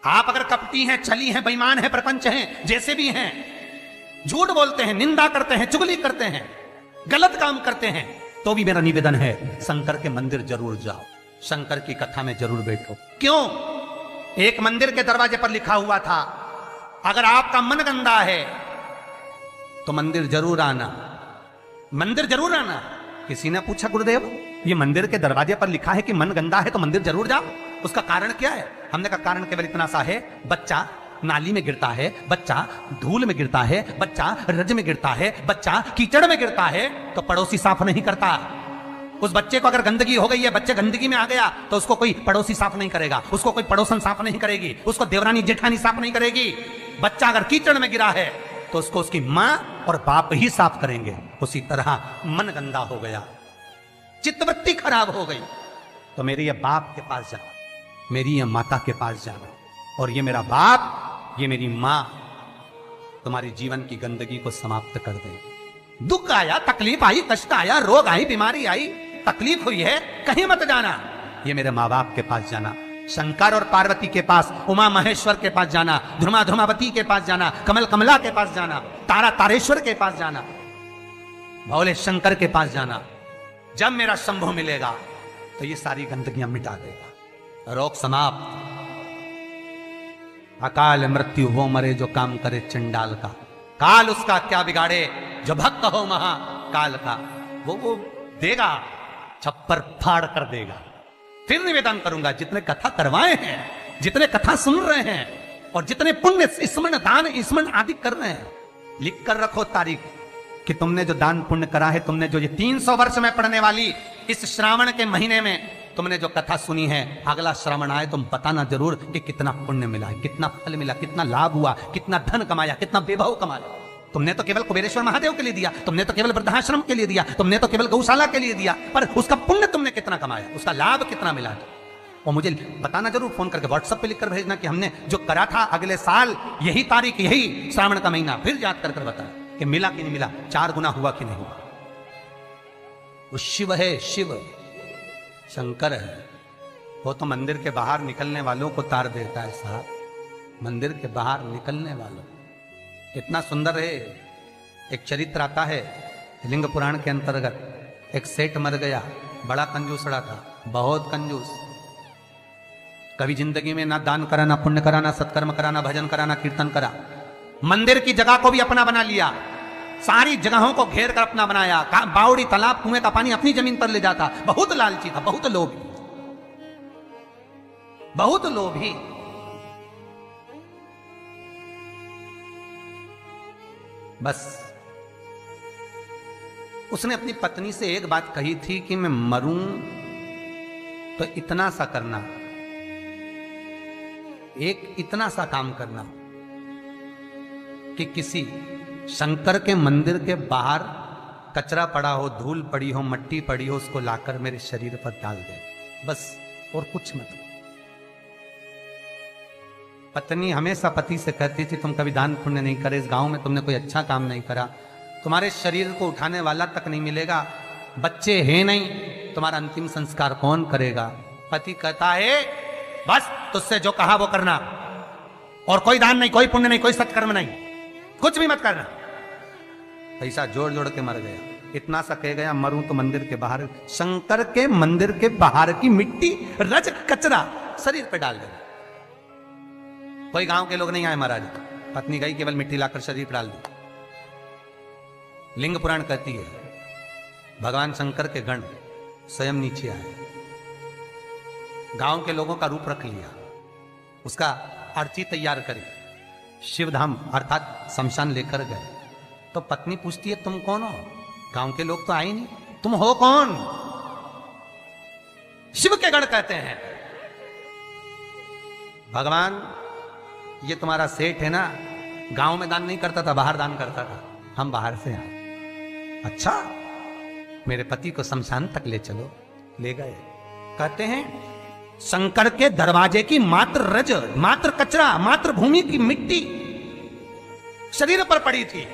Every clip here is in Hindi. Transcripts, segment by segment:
आप अगर कपटी हैं, छली हैं, बेईमान हैं, प्रपंच हैं, जैसे भी हैं, झूठ बोलते हैं, निंदा करते हैं, चुगली करते हैं, गलत काम करते हैं, तो भी मेरा निवेदन है शंकर के मंदिर जरूर जाओ, शंकर की कथा में जरूर बैठो। क्यों? एक मंदिर के दरवाजे पर लिखा हुआ था, अगर आपका मन गंदा है तो मंदिर जरूर आना, मंदिर जरूर आना। किसी ने पूछा, गुरुदेव ये मंदिर के दरवाजे पर लिखा है कि मन गंदा है तो मंदिर जरूर जाओ, उसका कारण क्या है? हमने कहा कारण केवल इतना सा है, बच्चा नाली में गिरता है, बच्चा धूल में गिरता है, बच्चा रज में गिरता है, बच्चा कीचड़ में गिरता है तो पड़ोसी साफ नहीं करता। उस बच्चे को अगर गंदगी हो गई है, बच्चे गंदगी में आ गया तो उसको कोई पड़ोसी साफ नहीं करेगा, उसको कोई पड़ोसन साफ नहीं करेगी, उसको देवरानी जेठानी साफ नहीं करेगी। बच्चा अगर कीचड़ में गिरा है तो उसको उसकी मां और बाप ही साफ करेंगे। उसी तरह मन गंदा हो गया, चित्तवृत्ति खराब हो गई, तो मेरे ये बाप के पास जाना, मेरी ये माता के पास जाना, और ये मेरा बाप, ये मेरी मां तुम्हारी जीवन की गंदगी को समाप्त कर देंगे। दुख आया, तकलीफ आई, कष्ट आया, रोग आई, बीमारी आई, तकलीफ हुई है, कहीं मत जाना, ये मेरे माँ बाप के पास जाना, शंकर और पार्वती के पास, उमा महेश्वर के पास जाना, ध्रुमा ध्रुमावती के पास जाना, कमल कमला के पास जाना, तारा तारेश्वर के पास जाना, भोले शंकर के पास जाना। जब मेरा शंभु मिलेगा तो ये सारी गंदगियां मिटा देगा। रोग समाप्त। अकाल मृत्यु वो मरे जो काम करे चंडाल का, काल उसका क्या बिगाड़े जो भक्त हो महाकाल का। वो देगा, छप्पर फाड़ कर देगा। फिर निवेदन करूंगा, जितने कथा करवाए हैं, जितने कथा सुन रहे हैं और जितने पुण्य स्मरण दान स्मरण आदि कर रहे हैं, लिख कर रखो तारीख कि तुमने जो दान पुण्य करा है, तुमने जो ये 300 वर्ष में पढ़ने वाली इस श्रावण के महीने में तुमने जो कथा सुनी है, अगला श्रावण आए तुम बताना जरूर कि कितना पुण्य मिला है, कितना फल मिला, कितना लाभ हुआ, कितना धन कमाया, कितना वैभव कमाया। तुमने तो केवल कुबेरेश्वर महादेव के लिए दिया, तुमने तो केवल वृद्धाश्रम के लिए दिया, तुमने तो केवल गौशाला के लिए दिया, पर उसका पुण्य तुमने कितना कमाया, उसका लाभ कितना मिला। और मुझे बताना जरूर, फोन करके व्हाट्सएप पे लिखकर भेजना कि हमने जो करा था अगले साल यही तारीख, यही श्रावण का महीना, फिर याद कर कर बता कि मिला कि नहीं मिला, 4 गुना हुआ कि नहीं हुआ। वो शिव है, शिव शंकर है। वो तो मंदिर के बाहर निकलने वालों को तार देता है साहब, मंदिर के बाहर निकलने वालों। कितना सुंदर है। एक चरित्र आता है लिंग पुराण के अंतर्गत। एक सेठ मर गया, बड़ा कंजूसड़ा था, बहुत कंजूस। कभी जिंदगी में ना दान करा, ना पुण्य करा, ना सत्कर्म करा, ना भजन करा, ना कीर्तन करा। मंदिर की जगह को भी अपना बना लिया, सारी जगहों को घेर कर अपना बनाया। बावड़ी, तालाब, कुएं का पानी अपनी जमीन पर ले जाता। बहुत लालची था, बहुत लोभी, बहुत लोभी। बस उसने अपनी पत्नी से एक बात कही थी कि मैं मरूं तो इतना सा करना, एक इतना सा काम करना कि किसी शंकर के मंदिर के बाहर कचरा पड़ा हो, धूल पड़ी हो, मट्टी पड़ी हो, उसको लाकर मेरे शरीर पर डाल दे, बस, और कुछ मत। पत्नी हमेशा पति से कहती थी तुम कभी दान पुण्य नहीं करे, इस गांव में तुमने कोई अच्छा काम नहीं करा, तुम्हारे शरीर को उठाने वाला तक नहीं मिलेगा, बच्चे हैं नहीं, तुम्हारा अंतिम संस्कार कौन करेगा। पति कहता है बस तुझसे जो कहा वो करना, और कोई दान नहीं, कोई पुण्य नहीं, कोई सत्कर्म नहीं, कुछ भी मत करना। पैसा जोड़ जोड़ के मर गया। इतना सा कह गया, मरूं तो मंदिर के बाहर, शंकर के मंदिर के बाहर की मिट्टी, रज, कचरा शरीर पे डाल देना। कोई गांव के लोग नहीं आए महाराज, पत्नी गई, केवल मिट्टी लाकर शरीर पर डाल दी। लिंग पुराण कहती है भगवान शंकर के गण स्वयं नीचे आए, गांव के लोगों का रूप रख लिया, उसका अर्थी तैयार करी, शिवधाम अर्थात शमशान लेकर गए। तो पत्नी पूछती है तुम कौन हो? गांव के लोग तो आए नहीं, तुम हो कौन? शिव के गण कहते हैं भगवान ये तुम्हारा सेठ है ना, गांव में दान नहीं करता था, बाहर दान करता था, हम बाहर से आए। अच्छा, मेरे पति को शमशान तक ले चलो। ले गए। कहते हैं शंकर के दरवाजे की मात्र रज, मात्र कचरा, मात्र भूमि की मिट्टी शरीर पर पड़ी थी।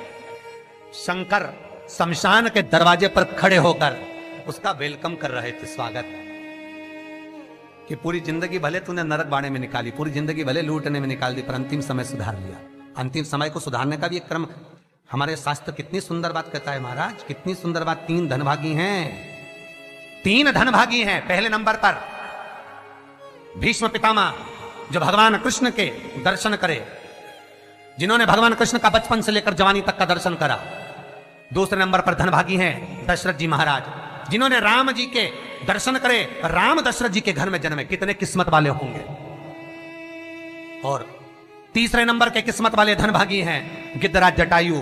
शंकर शमशान के दरवाजे पर खड़े होकर उसका वेलकम कर रहे थे, स्वागत। कि पूरी जिंदगी भले तूने नरक बाड़े में निकाली, पूरी जिंदगी भले लूटने में निकाल दी, पर अंतिम समय सुधार लिया। अंतिम समय को सुधारने का भी एक क्रम हमारे शास्त्र कितनी सुंदर बात कहता है महाराज, कितनी सुंदर बात। 3 धनभागी हैं, 3 धनभागी हैं। पहले नंबर पर भीष्म पितामह, जो भगवान कृष्ण के दर्शन करे, जिन्होंने भगवान कृष्ण का बचपन से लेकर जवानी तक का दर्शन करा। दूसरे नंबर पर धनभागी हैं दशरथ जी महाराज, जिन्होंने राम जी के दर्शन करे, राम दशरथ जी के घर में जन्मे। कितने किस्मत वाले होंगे। और तीसरे नंबर के किस्मत वाले धनभागी हैं गिद्धराज जटायु,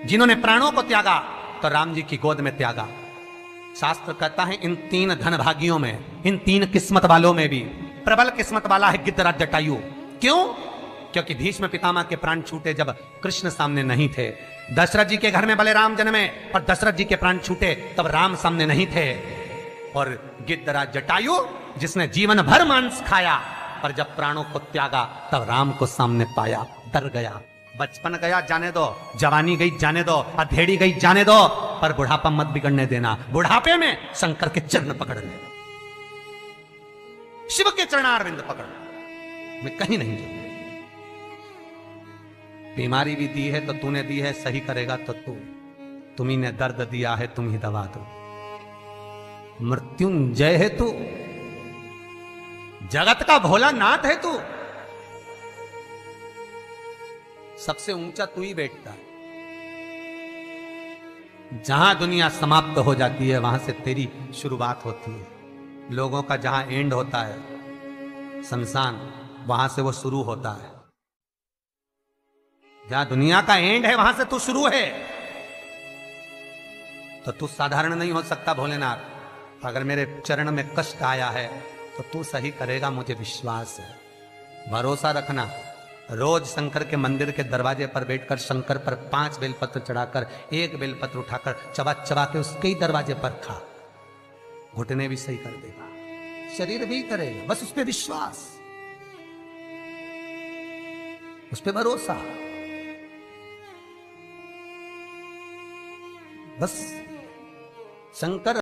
जिन्होंने प्राणों को त्यागा तो राम जी की गोद में त्यागा। शास्त्र कहता है इन 3 धनभागियों में, इन 3 किस्मत वालों में भी प्रबल किस्मत वाला है गिद्धराज जटायु। क्यों? क्योंकि भीष्म पितामह के प्राण छूटे जब कृष्ण सामने नहीं थे। दशरथ जी के घर में बलराम जन्मे, पर दशरथ जी के प्राण छूटे तब राम सामने नहीं थे। और गिद्धराज जटायु, जिसने जीवन भर मांस खाया, पर जब प्राणों को त्यागा तब राम को सामने पाया, डर गया। बचपन गया जाने दो, जवानी गई जाने दो, अधेड़ी गई जाने दो, पर बुढ़ापा मत बिगड़ने देना। बुढ़ापे में शंकर के चरण पकड़ ले, शिव के चरणारविंद पकड़, मैं कहीं नहीं जाऊंगा। बीमारी भी दी है तो तूने दी है, सही करेगा तो तुम्ही ने दर्द दिया है, तुम ही दवा दो। मृत्युंजय है तू, जगत का भोलानाथ है तू, सबसे ऊंचा तू ही बैठता है। जहां दुनिया समाप्त हो जाती है वहां से तेरी शुरुआत होती है। लोगों का जहां एंड होता है शमशान, वहां से वो शुरू होता है। जहां दुनिया का एंड है वहां से तू शुरू है। तो तू साधारण नहीं हो सकता भोलेनाथ। अगर मेरे चरण में कष्ट आया है तो तू सही करेगा, मुझे विश्वास है। भरोसा रखना। रोज शंकर के मंदिर के दरवाजे पर बैठकर शंकर पर 5 बेलपत्र चढ़ाकर 1 बेलपत्र उठाकर चबा चबा के उसके ही दरवाजे पर खा, घुटने भी सही कर देगा, शरीर भी करेगा। बस उस पर विश्वास, उस पर भरोसा। बस शंकर